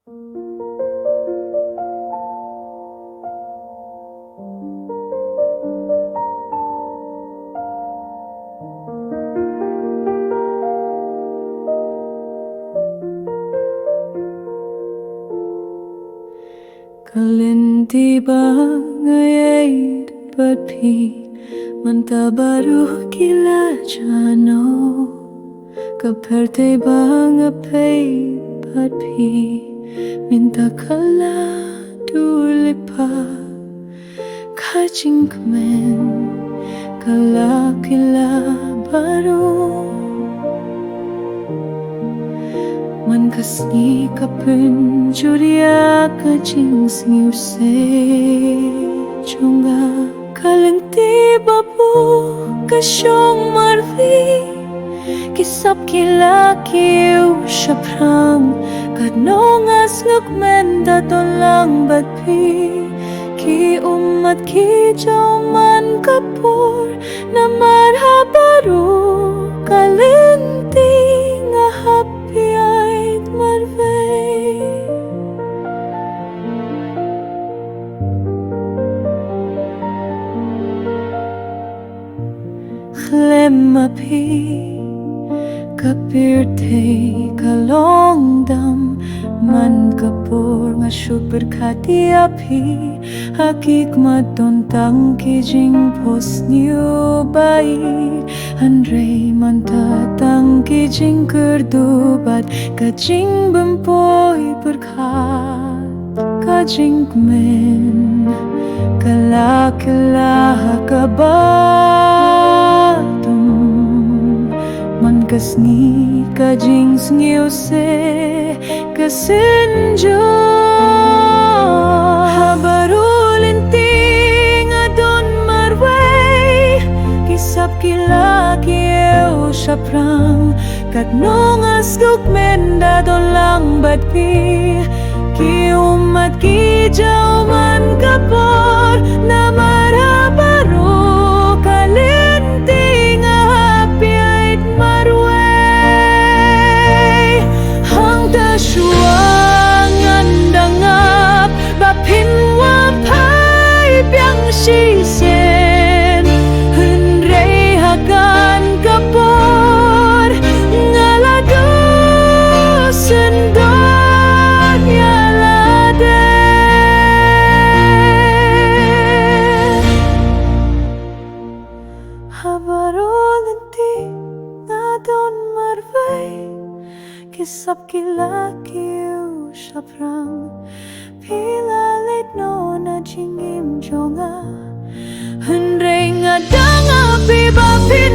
Kalinti bang ayat berpi Manta baru kila jano Kaperte bang apay berpi Minta kala dulipa Kajing kemen Kala kila baru Man kasni kapun juria kajing sniu se chunga kalengti babu kasyong marvi kisap kila kiu shaprang kadnongas ngukmen datolang batpi ki umat ki jauman kapur na marhabaru kalenti ngahap Lemapi kapirte kalongdam man kapur nga super khati api hakik matontang kijing pos niu bai andre manta tang kijing kerdubat kajing bempoy berkhat kajing men kala kala kabatum man kasni kajing sngiu se kasenjo habarulinting adon marway kisap kila kieu shaprang katnongas gukmen dadon lang batpi ki umat ki jauman kapor na marabaru kalinting apiait marway hang tashuangan dangap bapinwa pai piang sisien henrei hagan kapor ngalado sendok habarulinti ngadon marvay kisap kila kiu shaprang pilalit no na jingim jonga henrei ngadang api bapin